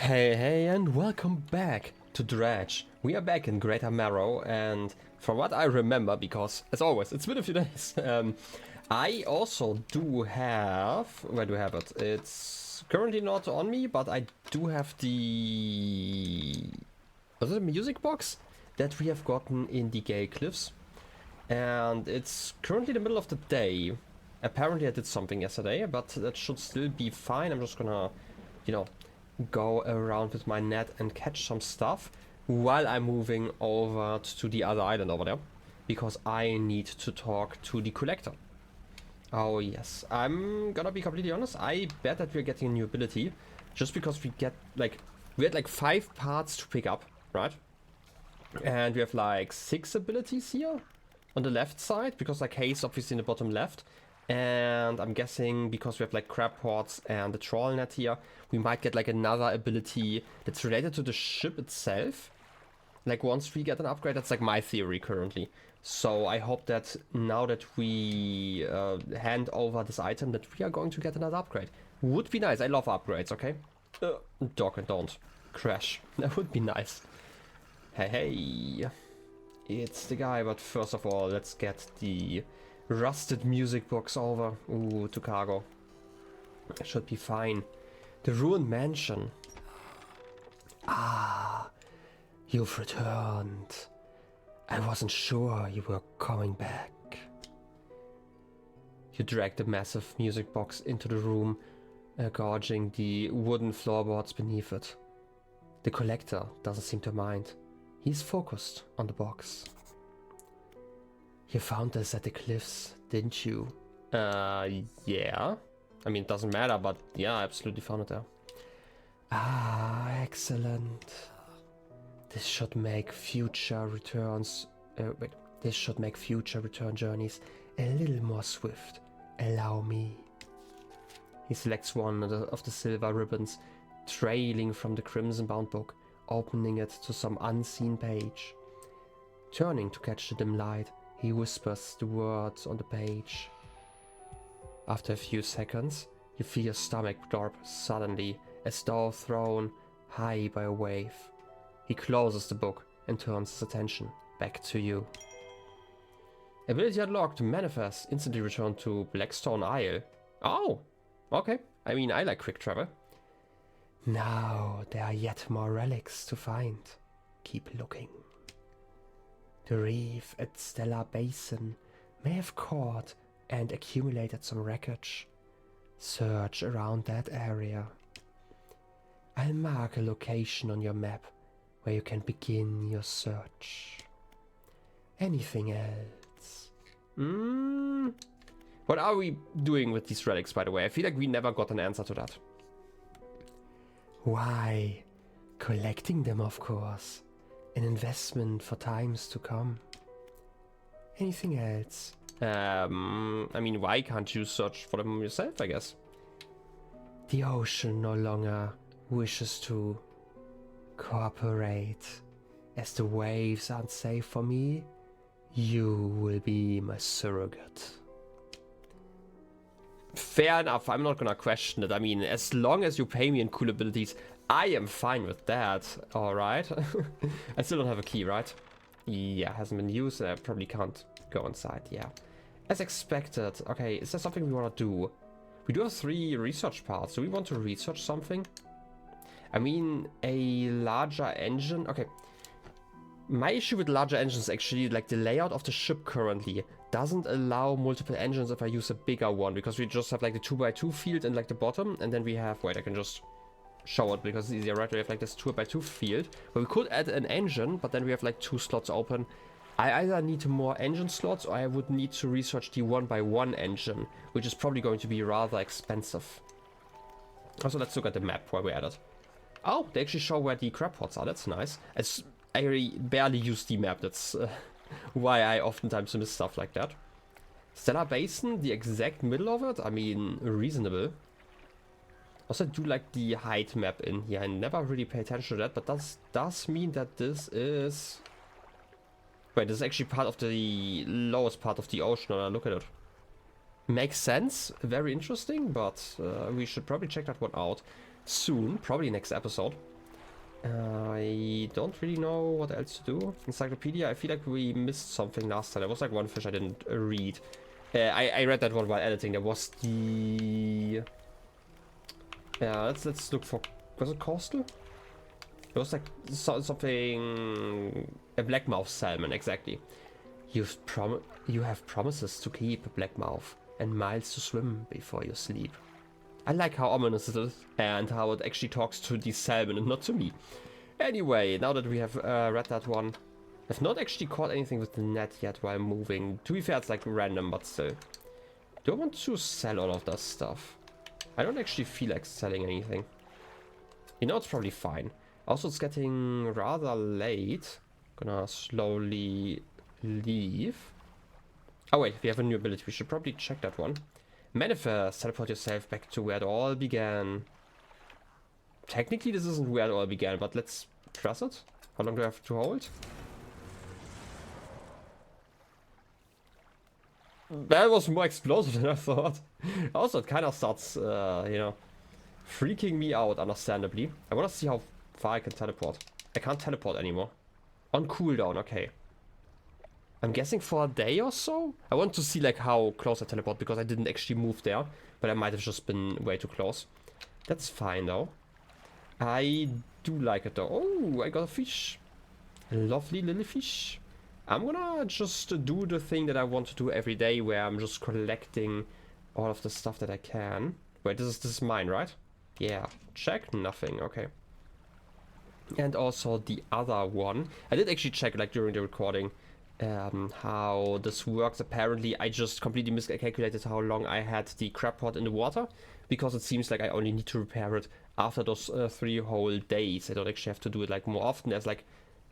Hey, and welcome back to Dredge. We are back in Greater Marrow, and from what I remember, because as always, it's been a few days, I also do have... Where do I have it? It's currently not on me, but I do have the... Was it a music box? That we have gotten in the Gale Cliffs. And it's currently the middle of the day. Apparently I did something yesterday, but that should still be fine. I'm just gonna, go around with my net and catch some stuff while I'm moving over to the other island over there, because I need to talk to the collector. Oh yes, I'm gonna be completely honest, I bet that we're getting a new ability just because we had like 5 parts to pick up, right? And we have like 6 abilities here on the left side, because like Haze obviously in the bottom left. And I'm guessing because we have like crab pots and the trawl net here, we might get like another ability that's related to the ship itself. Like once we get an upgrade, that's like my theory currently. So I hope that now that we hand over this item, that we are going to get another upgrade. Would be nice. I love upgrades, okay? Dog and don't crash. That would be nice. Hey. It's the guy, but first of all, let's get the rusted music box over. Ooh, to cargo. It should be fine. The ruined mansion. Ah, you've returned. I wasn't sure you were coming back. You dragged the massive music box into the room, gorging the wooden floorboards beneath it. The collector doesn't seem to mind. He's focused on the box. You found this at the cliffs, didn't you? Yeah. I mean, it doesn't matter, but yeah, I absolutely found it there. Ah, excellent. This should make future returns... This should make future return journeys a little more swift. Allow me. He selects one of the silver ribbons, trailing from the crimson-bound book, opening it to some unseen page. Turning to catch the dim light, he whispers the words on the page. After a few seconds, you feel your stomach drop suddenly, as though thrown high by a wave. He closes the book and turns his attention back to you. Ability unlocked. Manifest. Instantly return to Blackstone Isle. Oh, okay. I mean, I like quick travel. Now there are yet more relics to find. Keep looking. The reef at Stellar Basin may have caught and accumulated some wreckage. Search around that area. I'll mark a location on your map where you can begin your search. Anything else? What are we doing with these relics, by the way? I feel like we never got an answer to that. Why? Collecting them, of course. An investment for times to come. Anything else? I mean, why can't you search for them yourself, I guess? The ocean no longer wishes to cooperate. As the waves aren't safe for me, you will be my surrogate. Fair enough, I'm not gonna question it. I mean, as long as you pay me in cool abilities, I am fine with that. Alright. I still don't have a key, right? Yeah, hasn't been used. I probably can't go inside. Yeah. As expected. Okay, is there something we want to do? We do have 3 research parts. Do we want to research something? I mean, a larger engine. Okay. My issue with larger engines is actually like the layout of the ship currently doesn't allow multiple engines if I use a bigger one, because we just have like the 2x2 field in like the bottom, and then we have, wait, I can just show it because it's easier, right? We have like this 2x2 field where we could add an engine, but then we have like 2 slots open. I either need more engine slots or I would need to research the 1x1 engine, which is probably going to be rather expensive. Also, let's look at the map where we added. Oh, they actually show where the crab pots are. That's nice. I barely use the map. That's why I oftentimes miss stuff like that. Stellar Basin, the exact middle of it? I mean, reasonable. Also, I do like the height map in here. I never really pay attention to that, but that does mean that this is... Wait, this is actually part of the lowest part of the ocean. Look at it. Makes sense. Very interesting, but we should probably check that one out soon. Probably next episode. I don't really know what else to do. Encyclopedia, I feel like we missed something last time. There was like one fish I didn't read. I read that one while editing. There was the... let's look for... Was it coastal? It was like something... A blackmouth salmon, exactly. You have promises to keep, blackmouth, and miles to swim before you sleep. I like how ominous it is, and how it actually talks to the salmon and not to me. Anyway, now that we have read that one, I've not actually caught anything with the net yet while moving. To be fair, it's like random, but still. Do I want to sell all of that stuff? I don't actually feel like selling anything. You know, it's probably fine. Also, it's getting rather late. Gonna slowly leave. Oh wait, we have a new ability. We should probably check that one. Manifest, teleport yourself back to where it all began. Technically, this isn't where it all began, but let's press it. How long do I have to hold? That was more explosive than I thought. Also, it kind of starts, you know, freaking me out, understandably. I want to see how far I can teleport. I can't teleport anymore. On cooldown, okay. I'm guessing for a day or so? I want to see like how close I teleport, because I didn't actually move there. But I might have just been way too close. That's fine though. I do like it though. Oh, I got a fish. A lovely little fish. I'm gonna just do the thing that I want to do every day, where I'm just collecting all of the stuff that I can. Wait, this is mine, right? Yeah. Check, nothing, okay. And also the other one. I did actually check like during the recording how this works. Apparently I just completely miscalculated how long I had the crab pot in the water, because it seems like I only need to repair it after those 3 whole days. I don't actually have to do it like more often. There's like,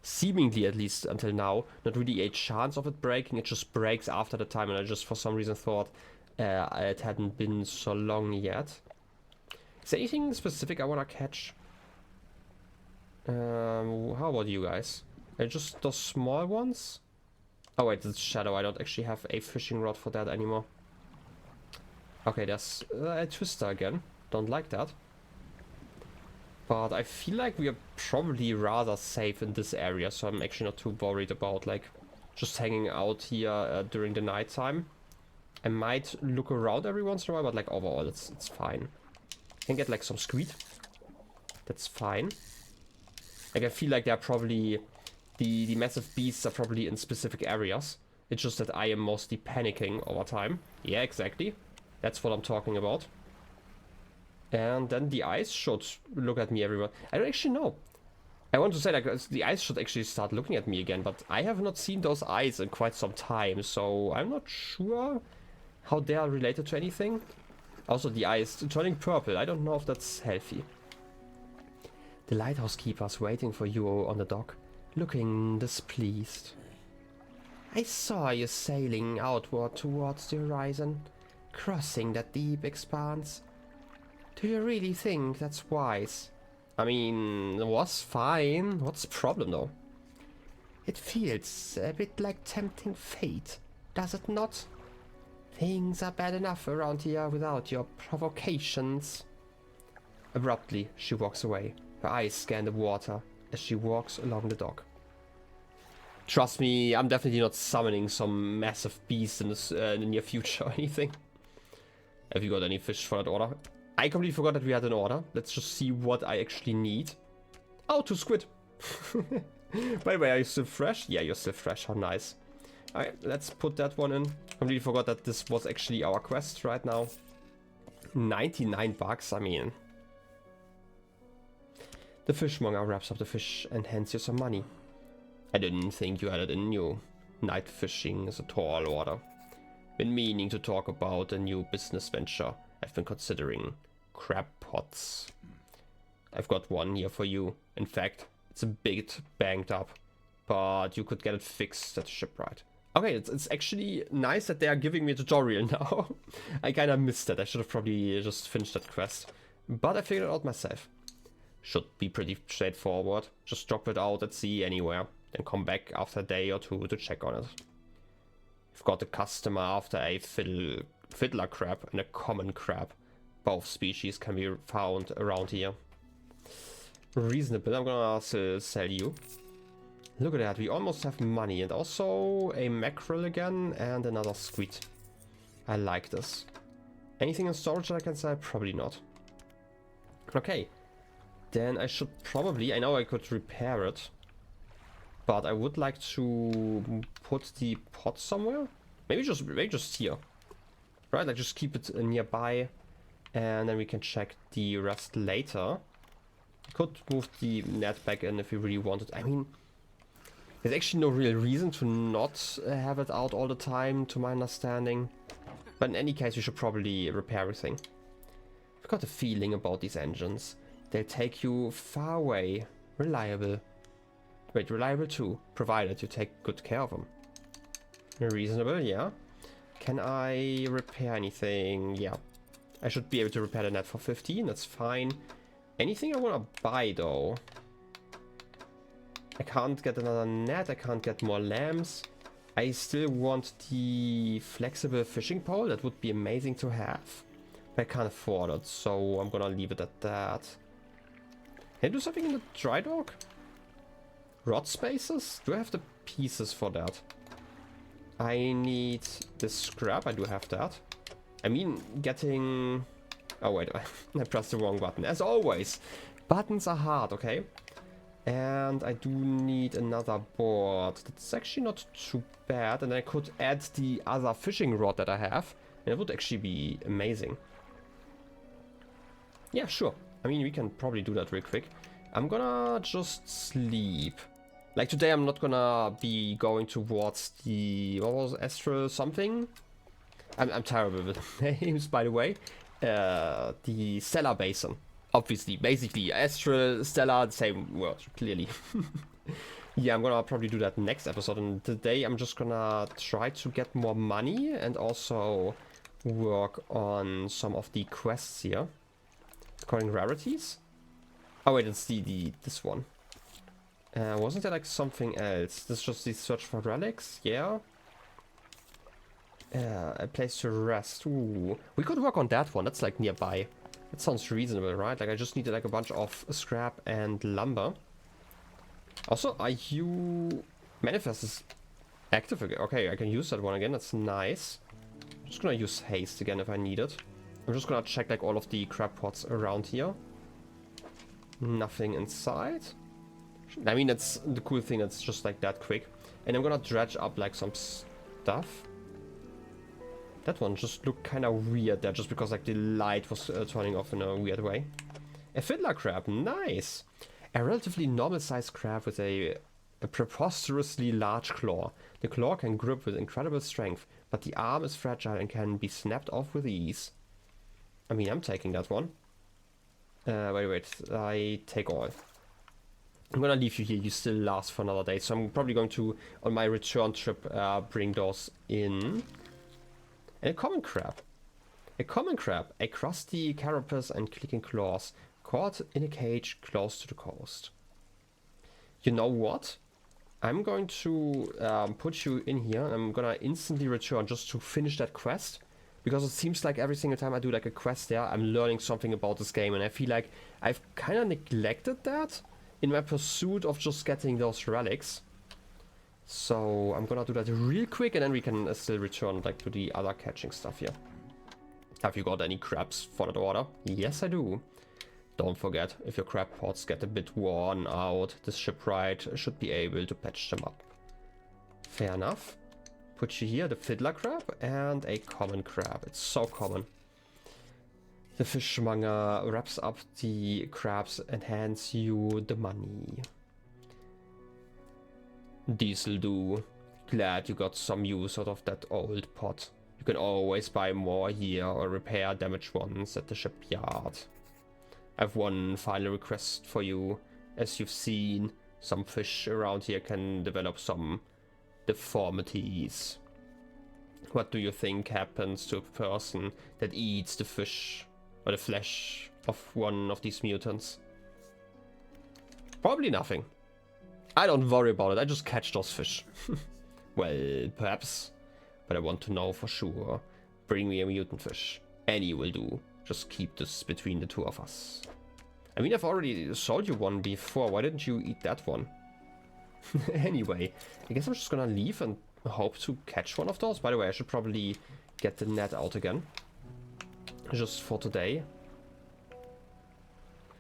seemingly at least until now, not really a chance of it breaking. It just breaks after the time, and I just for some reason thought it hadn't been so long yet. Is there anything specific I want to catch? How about you guys? Just those small ones? Oh wait, it's shadow. I don't actually have a fishing rod for that anymore. Okay, there's a twister again. Don't like that. But I feel like we are probably rather safe in this area, so I'm actually not too worried about like just hanging out here during the night time. I might look around every once in a while, but like overall it's fine. Can get like some squid. That's fine. Like I feel like they're probably the massive beasts are probably in specific areas. It's just that I am mostly panicking over time. Yeah, exactly. That's what I'm talking about. And then the eyes should look at me everywhere. I don't actually know. I want to say like the eyes should actually start looking at me again, but I have not seen those eyes in quite some time, so I'm not sure how they are related to anything. Also the eyes turning purple. I don't know if that's healthy. The lighthouse keeper's waiting for you on the dock, looking displeased. I saw you sailing outward towards the horizon, crossing that deep expanse. Do you really think that's wise? I mean, it was fine. What's the problem though? It feels a bit like tempting fate, does it not? Things are bad enough around here without your provocations. Abruptly, she walks away. Her eyes scan the water as she walks along the dock. Trust me, I'm definitely not summoning some massive beast in the near future or anything. Have you got any fish for that order? I completely forgot that we had an order. Let's just see what I actually need. Oh, 2 squid. By the way, are you still fresh? Yeah, you're still fresh. How nice. Alright, let's put that one in. Completely forgot that this was actually our quest right now. 99 bucks, I mean. The fishmonger wraps up the fish and hands you some money. I didn't think you had it in you. Night fishing is a tall order. Been meaning to talk about a new business venture. I've been considering crab pots. I've got one here for you. In fact, it's a bit banged up, but you could get it fixed at the shipwright. Okay, it's actually nice that they are giving me a tutorial now. I kind of missed it. I should have probably just finished that quest, but I figured it out myself. Should be pretty straightforward. Just drop it out at sea anywhere, then come back after a day or two to check on it. You've got a customer after a fiddler crab and a common crab. Both species can be found around here. reasonable. I'm gonna sell you. Look at that, we almost have money. And also a mackerel again and another squid. I like this. Anything in storage that I can sell? Probably not. Okay. Then I should probably... I know I could repair it. But I would like to put the pot somewhere. Maybe just here. Right, like just keep it nearby. And then we can check the rest later. Could move the net back in if we really wanted. I mean, there's actually no real reason to not have it out all the time, to my understanding. But in any case, we should probably repair everything. I've got a feeling about these engines. They'll take you far away. Reliable. Wait, reliable too, provided you take good care of them. Reasonable, yeah. Can I repair anything? Yeah. I should be able to repair the net for 15, that's fine. Anything I want to buy though? I can't get another net, I can't get more lamps. I still want the flexible fishing pole, that would be amazing to have. But I can't afford it, so I'm gonna leave it at that. Can I do something in the dry dock? Rod spaces? Do I have the pieces for that? I need the scrap, I do have that. I mean, getting... Oh wait, I pressed the wrong button. As always, buttons are hard, okay? And I do need another board. That's actually not too bad. And I could add the other fishing rod that I have. And it would actually be amazing. Yeah, sure. I mean, we can probably do that real quick. I'm gonna just sleep. Like today I'm not gonna be going towards the... What was it? Astral something? I'm terrible with names, by the way. The Stellar Basin. Obviously, basically, Astral, Stellar, the same word, clearly. Yeah, I'm gonna probably do that next episode. And today I'm just gonna try to get more money and also work on some of the quests here. Calling rarities? Oh wait, it's this one. Wasn't there like something else? This is just the search for relics? Yeah. A place to rest. Ooh. We could work on that one. That's like nearby. That sounds reasonable, right? Like I just needed like a bunch of scrap and lumber. Also, are you... Manifest is active again. Okay, I can use that one again. That's nice. I'm just gonna use haste again if I need it. I'm just gonna check like all of the crab pots around here. Nothing inside. I mean, that's the cool thing. It's just like that quick. And I'm gonna dredge up like some stuff. That one just looked kind of weird there, just because like the light was turning off in a weird way. A fiddler crab, nice. A relatively normal sized crab with a preposterously large claw. The claw can grip with incredible strength, but the arm is fragile and can be snapped off with ease. I mean, I'm taking that one. Wait, I take all. I'm gonna leave you here, you still last for another day, so I'm probably going to, on my return trip, bring those in. And a common crab. A common crab, a crusty carapace and clicking claws, caught in a cage close to the coast. You know what? I'm going to put you in here, and I'm gonna instantly return just to finish that quest. Because it seems like every single time I do like a quest there, I'm learning something about this game, and I feel like I've kind of neglected that in my pursuit of just getting those relics. So I'm gonna do that real quick, and then we can still return like to the other catching stuff here. Have you got any crabs for that order? Yes, I do. Don't forget, if your crab pots get a bit worn out, this shipwright should be able to patch them up. Fair enough. Put you here, the fiddler crab and a common crab. It's so common. The fishmonger wraps up the crabs and hands you the money. This'll do. Glad you got some use out of that old pot. You can always buy more here or repair damaged ones at the shipyard. I've one final request for you. As you've seen, some fish around here can develop some deformities. What do you think happens to a person that eats the fish or the flesh of one of these mutants? Probably nothing. I don't worry about it, I just catch those fish. Well, perhaps, but I want to know for sure. Bring me a mutant fish. Any will do. Just keep this between the two of us. I mean, I've already sold you one before. Why didn't you eat that one? Anyway, I guess I'm just gonna leave and hope to catch one of those. By the way, I should probably get the net out again. Just for today.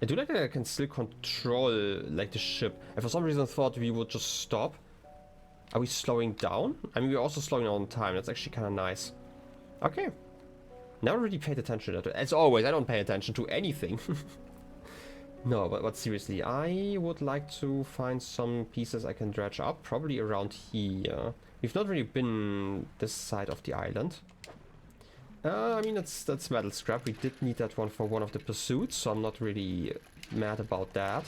I do like that I can still control, like, the ship. I for some reason thought we would just stop. Are we slowing down? I mean, we're also slowing down time. That's actually kind of nice. Okay. Never really paid attention to that. As always, I don't pay attention to anything. No, but seriously, I would like to find some pieces I can dredge up. Probably around here. We've not really been this side of the island. I mean, that's metal scrap. We did need that one for one of the pursuits, so I'm not really mad about that.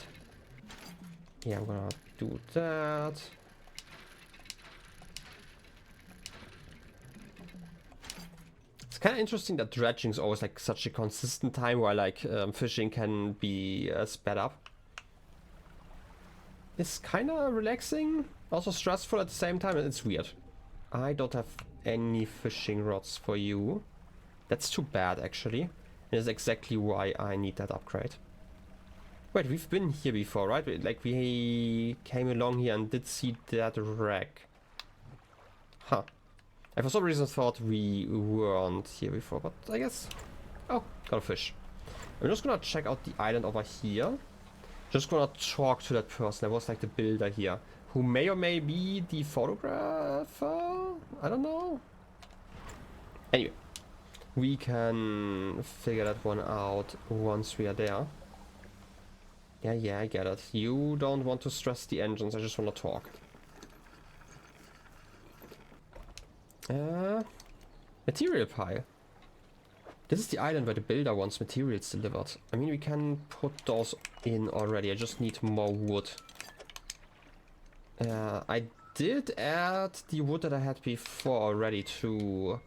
Yeah, I'm gonna do that. It's kind of interesting that dredging is always like such a consistent time while like fishing can be sped up. It's kind of relaxing, also stressful at the same time, and it's weird. I don't have any fishing rods for you. That's too bad, actually. And it's exactly why I need that upgrade. Wait, we've been here before, right? Like, we came along here and did see that wreck. Huh. I for some reason thought we weren't here before, but I guess... Oh, got a fish. I'm just gonna check out the island over here. Just gonna talk to that person. That was like the builder here. Who may or may be the photographer? I don't know. Anyway. We can figure that one out once we are there. Yeah, I get it. You don't want to stress the engines, I just want to talk. Material pile. This is the island where the builder wants materials delivered. I mean, we can put those in already. I just need more wood. I did add the wood that I had before already to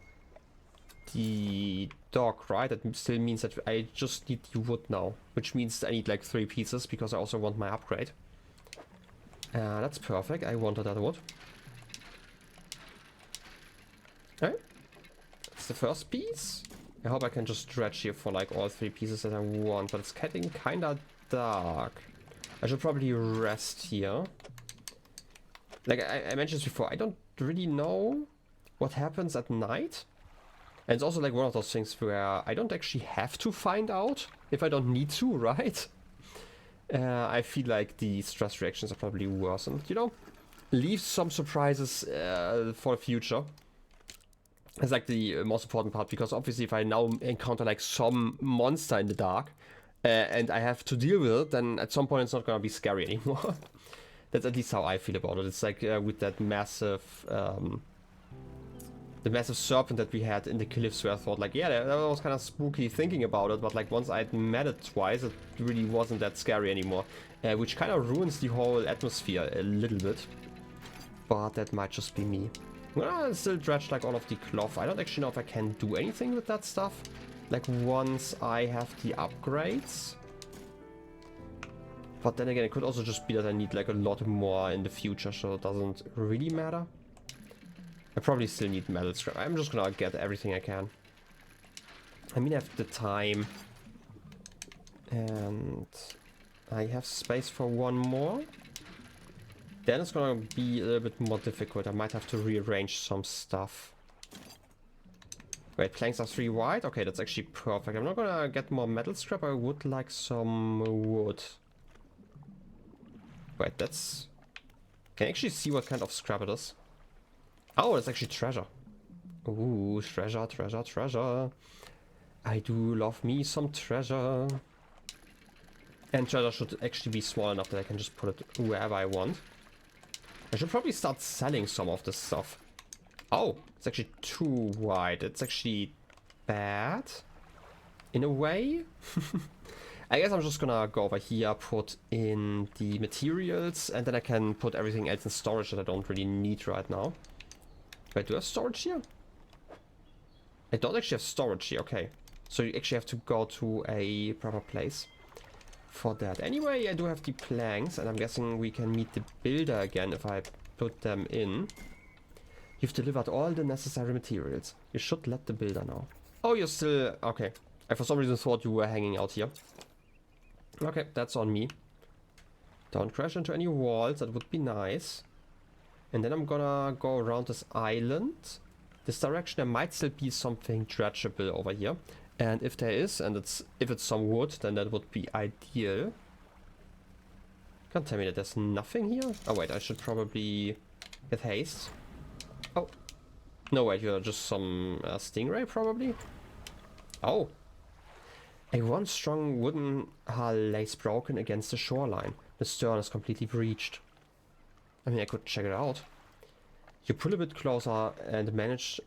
the dock, right? That still means that I just need the wood now, which means I need like 3 pieces because I also want my upgrade. That's perfect. I wanted that wood. Alright, that's the first piece. I hope I can just dredge here for like all 3 pieces that I want, but it's getting kind of dark. I should probably rest here. Like I mentioned this before, I don't really know what happens at night. And it's also like one of those things where I don't actually have to find out if I don't need to, right? I feel like the stress reactions are probably worse, and you know, leave some surprises for the future. It's like the most important part, because obviously if I now encounter like some monster in the dark and I have to deal with it, then at some point it's not gonna be scary anymore. That's at least how I feel about it. It's like with that massive the massive serpent that we had in the cliffs, where I thought like, yeah, that was kind of spooky thinking about it, but like once I'd met it twice, it really wasn't that scary anymore, which kind of ruins the whole atmosphere a little bit, but that might just be me. Well, I still dredge like all of the cloth. I don't actually know if I can do anything with that stuff, like once I have the upgrades. But then again, it could also just be that I need like a lot more in the future, so it doesn't really matter. I probably still need metal scrap. I'm just gonna get everything I can. I mean, I have the time. And I have space for one more. Then it's gonna be a little bit more difficult. I might have to rearrange some stuff. Wait, planks are 3 wide? Okay, that's actually perfect. I'm not gonna get more metal scrap. I would like some wood. Wait, that's... Can I actually see what kind of scrap it is? Oh, it's actually treasure. Ooh, treasure, treasure, treasure. I do love me some treasure. And treasure should actually be small enough that I can just put it wherever I want. I should probably start selling some of this stuff. Oh, it's actually too wide. It's actually bad. In a way. I guess I'm just gonna go over here, put in the materials, and then I can put everything else in storage that I don't really need right now. Wait, do I have storage here? I don't actually have storage here, okay. So you actually have to go to a proper place for that. Anyway, I do have the planks, and I'm guessing we can meet the builder again if I put them in. You've delivered all the necessary materials. You should let the builder know. Oh, you're still... Okay. I for some reason thought you were hanging out here. Okay, that's on me. Don't crash into any walls, that would be nice. And then I'm gonna go around this island. This direction, there might still be something dredgeable over here. And if there is, and if it's some wood, then that would be ideal. Can't tell me that there's nothing here. Oh wait, I should probably get haste. Oh. No wait, you're just some stingray probably? Oh. A once strong wooden hull lays broken against the shoreline. The stern is completely breached. I mean, I could check it out. You pull a bit closer and manage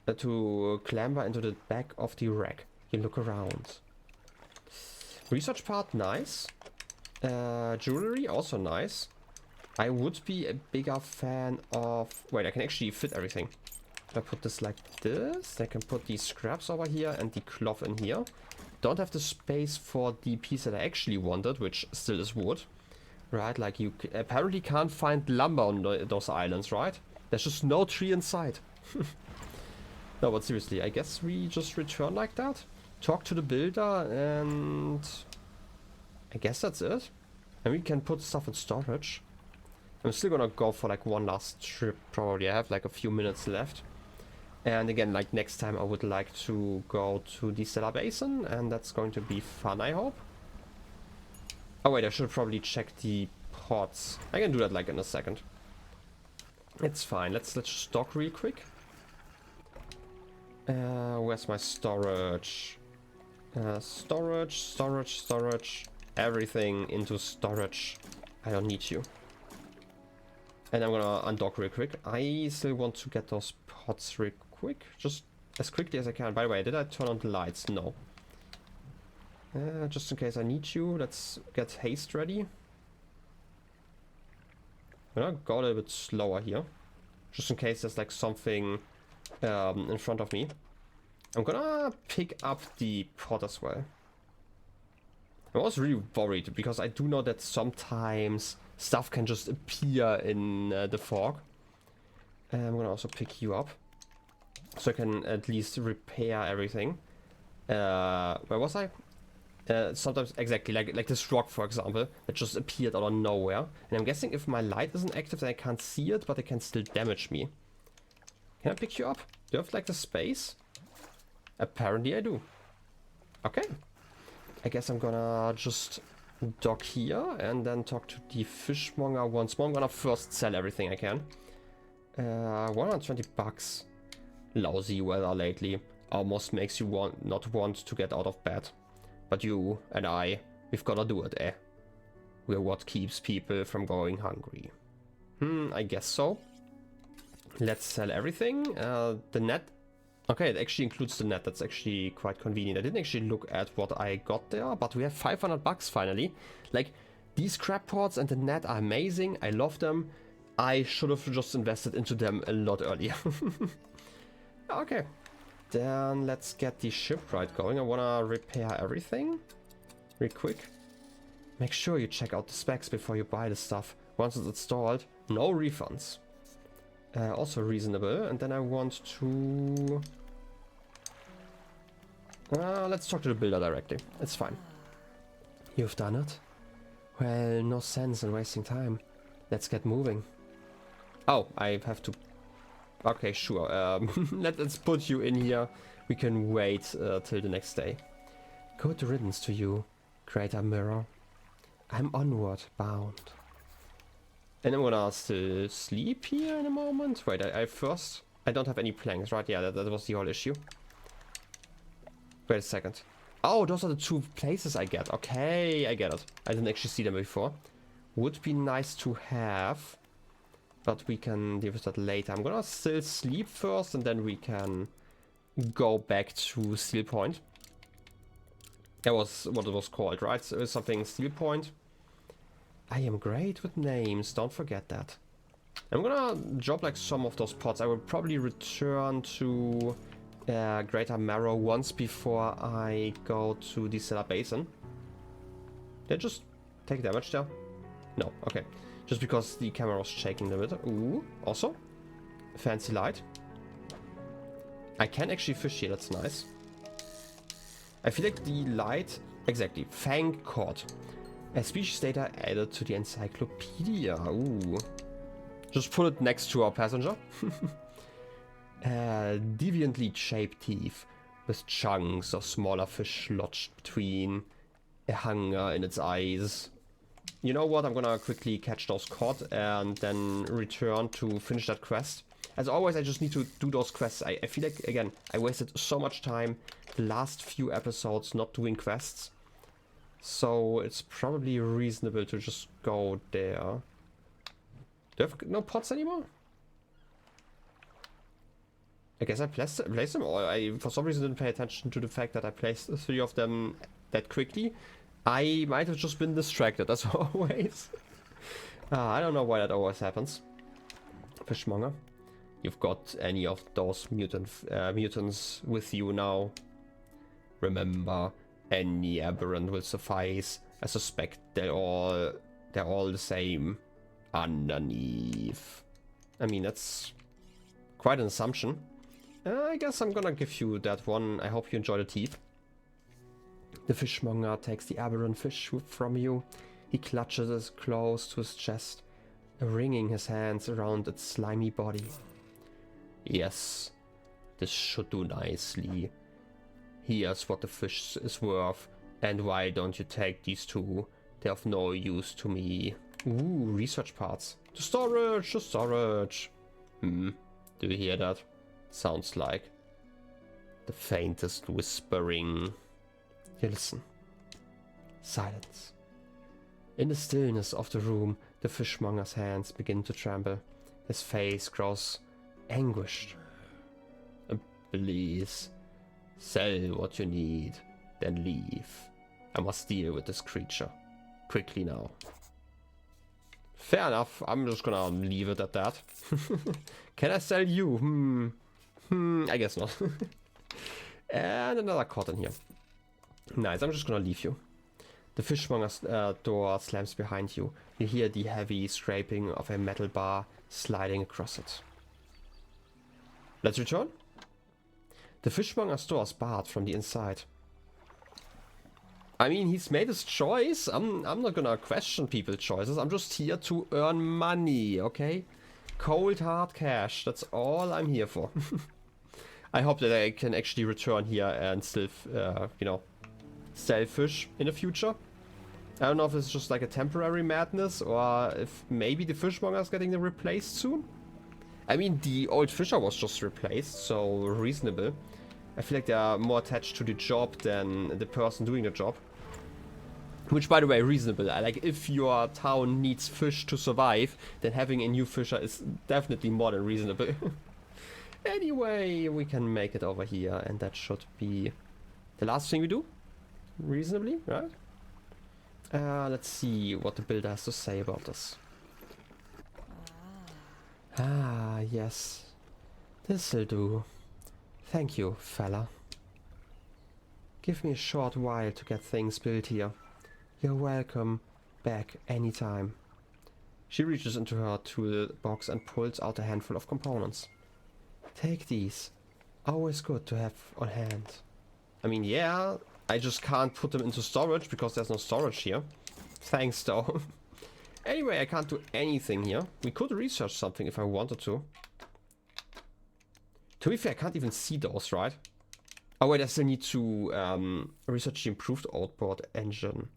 to clamber into the back of the wreck. You look around. Research part, nice. Jewelry, also nice. I would be a bigger fan of... Wait, I can actually fit everything. If I put this like this, I can put these scraps over here and the cloth in here. Don't have the space for the piece that I actually wanted, which still is wood. Right, like you apparently can't find lumber on those islands, right? There's just no tree inside. No, but seriously, I guess we just return like that. Talk to the builder and... I guess that's it. And we can put stuff in storage. I'm still gonna go for like one last trip probably. I have like a few minutes left. And again, like next time I would like to go to the Stellar Basin, and that's going to be fun, I hope. Oh wait, I should probably check the pots. I can do that like in a second. It's fine. Let's just dock real quick. Where's my storage? Storage. Everything into storage. I don't need you. And I'm gonna undock real quick. I still want to get those pots real quick. Just as quickly as I can. By the way, did I turn on the lights? No. Just in case I need you, let's get haste ready. I'm gonna go a little bit slower here. Just in case there's like something in front of me. I'm gonna pick up the pot as well. I was really worried because I do know that sometimes stuff can just appear in the fog. I'm gonna also pick you up. So I can at least repair everything. Where was I? Sometimes exactly like this rock, for example, that just appeared out of nowhere. And I'm guessing if my light isn't active, then I can't see it, but it can still damage me. Can I pick you up? Do you have like the space? Apparently I do. Okay. I guess I'm gonna just dock here and then talk to the fishmonger once more. I'm gonna first sell everything I can. 120 bucks. Lousy weather lately. Almost makes you not want to get out of bed. But you and I, we've gotta do it, eh? We're what keeps people from going hungry. I guess so. Let's sell everything. The net. Okay, it actually includes the net. That's actually quite convenient. I didn't actually look at what I got there, but we have 500 bucks finally. Like, these crab pots and the net are amazing. I love them. I should have just invested into them a lot earlier. Okay. Then let's get the shipwright going. I want to repair everything real quick. Make sure you check out the specs before you buy the stuff. Once it's installed, no refunds. Also reasonable. And then I want to... let's talk to the builder directly. It's fine. You've done it? Well, no sense in wasting time. Let's get moving. Oh, I have to... Okay, sure. Let's put you in here. We can wait till the next day. Good riddance to you, Greater Marrow. I'm onward bound. And I'm gonna still sleep here in a moment. Wait, I first... I don't have any planks, right? Yeah, that was the whole issue. Wait a second. Oh, those are the two places I get. Okay, I get it. I didn't actually see them before. Would be nice to have. But we can deal with that later. I'm gonna still sleep first and then we can go back to Steel Point. That was what it was called, right? So something Steel Point. I am great with names, don't forget that. I'm gonna drop like some of those pots. I will probably return to Greater Marrow once before I go to the Stellar Basin. Did I just take damage there? No, okay. Just because the camera was shaking a bit. Ooh, also. Fancy light. I can actually fish here, that's nice. I feel like the light... Exactly, Fang Cord. A species data added to the encyclopedia. Ooh. Just put it next to our passenger. Deviantly shaped teeth with chunks of smaller fish lodged between, a hunger in its eyes. You know what? I'm gonna quickly catch those cod and then return to finish that quest. As always, I just need to do those quests. I feel like, again, I wasted so much time the last few episodes not doing quests. So it's probably reasonable to just go there. Do I have no pots anymore? I guess I placed them, or I for some reason didn't pay attention to the fact that I placed 3 of them that quickly. I might have just been distracted, as always. I don't know why that always happens. Fishmonger, you've got any of those mutants with you now? Remember, any aberrant will suffice. I suspect they're all the same underneath. I mean, that's quite an assumption. I guess I'm gonna give you that one. I hope you enjoy the teeth. The fishmonger takes the aberrant fish from you. He clutches it close to his chest, wringing his hands around its slimy body. Yes, this should do nicely. Here's what the fish is worth, and why don't you take these 2? They're of no use to me. Ooh, research parts. The storage! Do you hear that? Sounds like the faintest whispering. You listen. Silence. In the stillness of the room, the fishmonger's hands begin to tremble. His face grows anguished. Please, sell what you need, then leave. I must deal with this creature. Quickly now. Fair enough, I'm just gonna leave it at that. Can I sell you? I guess not. And another cotton here. Nice, I'm just gonna leave you. The fishmonger's door slams behind you. You hear the heavy scraping of a metal bar sliding across it. Let's return. The fishmonger's door is barred from the inside. I mean, he's made his choice. I'm not gonna question people's choices. I'm just here to earn money, okay? Cold hard cash. That's all I'm here for. I hope that I can actually return here and still, you know, sell fish in the future. I don't know if it's just like a temporary madness or if maybe the fishmonger is getting replaced soon. I mean, the old fisher was just replaced, so reasonable. I feel like they are more attached to the job than the person doing the job. Which, by the way, reasonable. Like, if your town needs fish to survive, then having a new fisher is definitely more than reasonable. Anyway, we can make it over here, and that should be the last thing we do. Reasonably, right? Let's see what the builder has to say about this. Ah, yes. This'll do. Thank you, fella. Give me a short while to get things built here. You're welcome back anytime. She reaches into her toolbox and pulls out a handful of components. Take these. Always good to have on hand. I mean, yeah, I just can't put them into storage because there's no storage here. Thanks, though. Anyway, I can't do anything here. We could research something if I wanted to. To be fair, I can't even see those, right? Oh wait, I still need to research the improved outboard engine.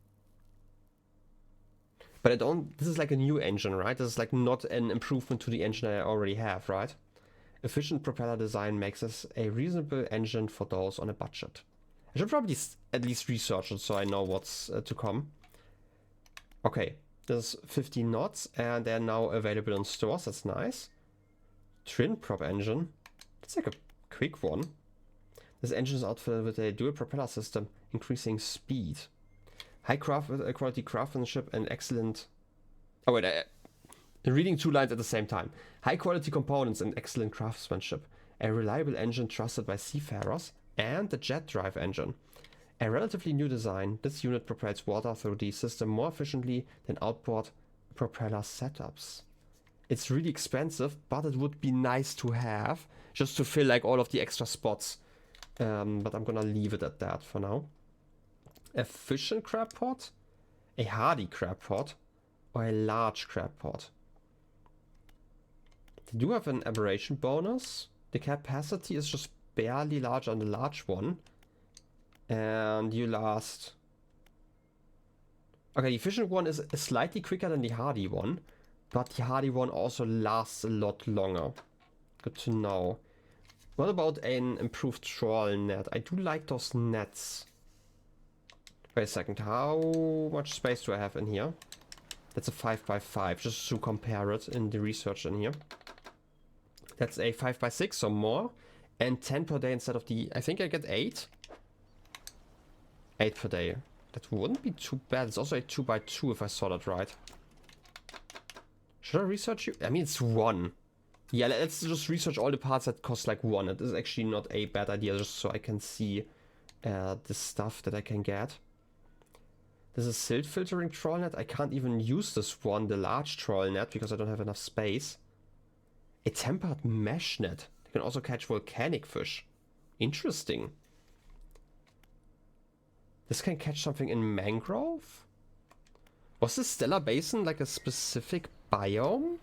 But I don't... This is like a new engine, right? This is like not an improvement to the engine I already have, right? Efficient propeller design makes this a reasonable engine for those on a budget. I should probably at least research it so I know what's to come. Okay, there's 15 knots and they're now available in stores. That's nice. Twin prop engine. That's like a quick one. This engine is outfitted with a dual propeller system, increasing speed. High quality craftsmanship and excellent... Oh wait, I'm reading 2 lines at the same time. High quality components and excellent craftsmanship. A reliable engine trusted by seafarers. And the jet drive engine. A relatively new design, this unit propels water through the system more efficiently than outboard propeller setups. It's really expensive, but it would be nice to have, just to fill like all of the extra spots. But I'm gonna leave it at that for now. A fish and crab pot? A hardy crab pot or a large crab pot? They do have an aberration bonus. The capacity is just barely larger on the large one. And you last... Okay, the efficient one is slightly quicker than the hardy one. But the hardy one also lasts a lot longer. Good to know. What about an improved trawl net? I do like those nets. Wait a second, how much space do I have in here? That's a 5x5, just to compare it in the research in here. That's a 5x6, so more. And 10 per day instead of the... I think I get 8. 8 per day. That wouldn't be too bad. It's also a 2x2 if I saw that right. Should I research you? I mean, it's 1. Yeah, let's just research all the parts that cost like 1. It is actually not a bad idea, just so I can see the stuff that I can get. This is silt filtering trawl net. I can't even use this one, the large trawl net, because I don't have enough space. A tempered mesh net. You can also catch volcanic fish. Interesting. This can catch something in mangrove? Was the Stellar Basin like a specific biome?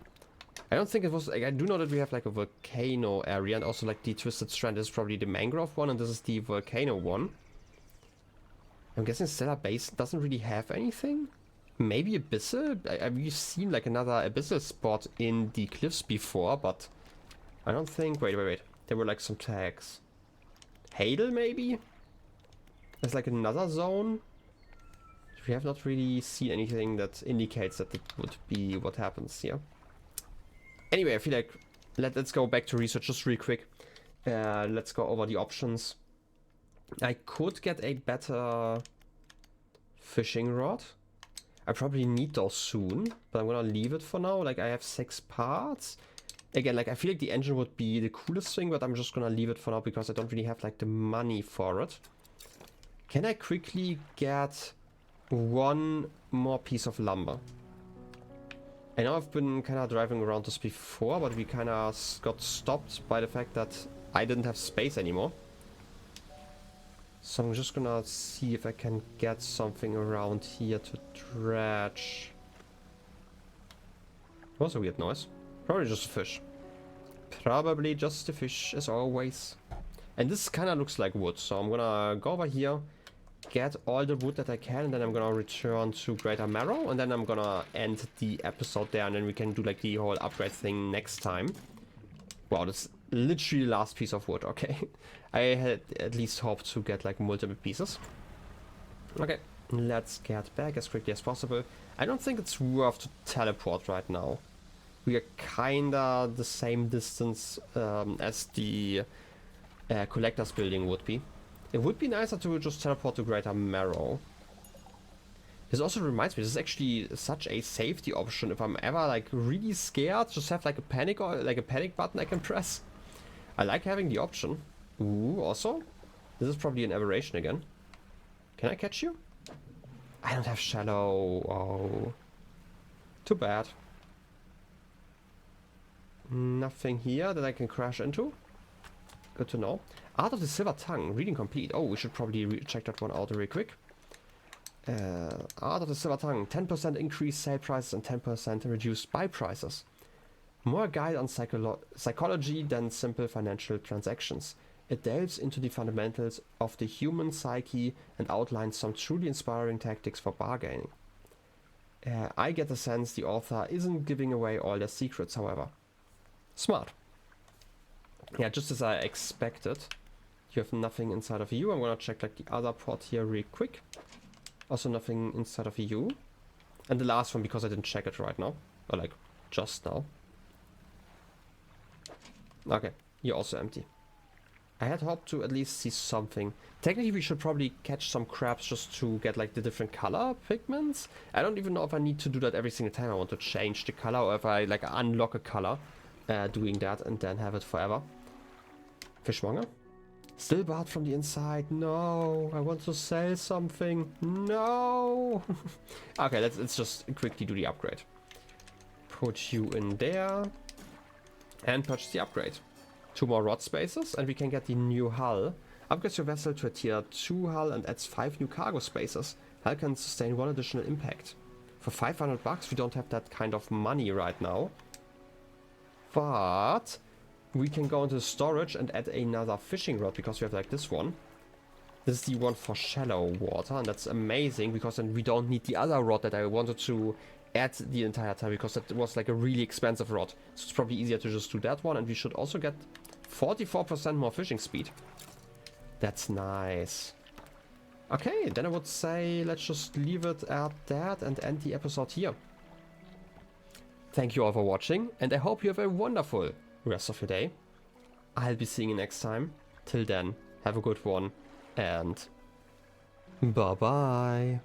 I don't think it was. I do know that we have like a volcano area, and also like the Twisted Strand is probably the mangrove one, and this is the volcano one. I'm guessing Stellar Basin doesn't really have anything? Maybe Abyssal? I've seen like another Abyssal spot in the cliffs before, but I don't think... Wait. There were like some tags. Hadel maybe? There's like another zone. We have not really seen anything that indicates that it would be what happens here. Anyway, I feel like let's go back to research just real quick. Let's go over the options. I could get a better fishing rod. I probably need those soon, but I'm gonna leave it for now. Like, I have 6 parts. Again, like, I feel like the engine would be the coolest thing, but I'm just gonna leave it for now because I don't really have like the money for it. Can I quickly get 1 more piece of lumber? I know I've been kind of driving around this before, but we kind of got stopped by the fact that I didn't have space anymore. So I'm just gonna see if I can get something around here to dredge. What was a weird noise? Probably just a fish. Probably just a fish, as always. And this kind of looks like wood, so I'm gonna go over here, get all the wood that I can, and then I'm gonna return to Greater Marrow, and then I'm gonna end the episode there, and then we can do like the whole upgrade thing next time. Wow, that's literally the last piece of wood, okay. I had at least hoped to get like multiple pieces. Okay, let's get back as quickly as possible. I don't think it's worth to teleport right now. We are kinda the same distance as the collector's building would be. It would be nicer to just teleport to Greater Marrow. This also reminds me, this is actually such a safety option. If I'm ever like really scared, just have like a panic or like a panic button I can press. I like having the option. Ooh, also, this is probably an aberration again. Can I catch you? I don't have shallow. Oh, too bad. Nothing here that I can crash into. Good to know. Art of the Silver Tongue, reading complete. Oh, we should probably check that one out real quick. Art of the Silver Tongue, 10% increased sale prices and 10% reduced buy prices. More guide on psychology than simple financial transactions. It delves into the fundamentals of the human psyche and outlines some truly inspiring tactics for bargaining. I get the sense the author isn't giving away all their secrets, however. Smart. Yeah, just as I expected. You have nothing inside of you. I'm gonna check like the other port here real quick. Also nothing inside of you. And the last one because I didn't check it right now. Or like just now. Okay, you're also empty. I had hoped to at least see something. Technically we should probably catch some crabs just to get like the different color pigments. I don't even know if I need to do that every single time I want to change the color, or if I like unlock a color doing that and then have it forever. Fishmonger? Still barred from the inside. No, I want to sell something. No. Okay, let's just quickly do the upgrade. Put you in there and purchase the upgrade. 2 more rod spaces and we can get the new hull. Upgrades your vessel to a tier 2 hull and adds 5 new cargo spaces. Hull can sustain 1 additional impact. For 500 bucks, we don't have that kind of money right now. But we can go into storage and add another fishing rod because we have like this one. This is the one for shallow water, and that's amazing because then we don't need the other rod that I wanted to add the entire time because that was like a really expensive rod. So it's probably easier to just do that one, and we should also get 44% more fishing speed. That's nice. Okay, then I would say let's just leave it at that and end the episode here. Thank you all for watching, and I hope you have a wonderful rest of your day. I'll be seeing you next time. Till then, have a good one, and bye-bye.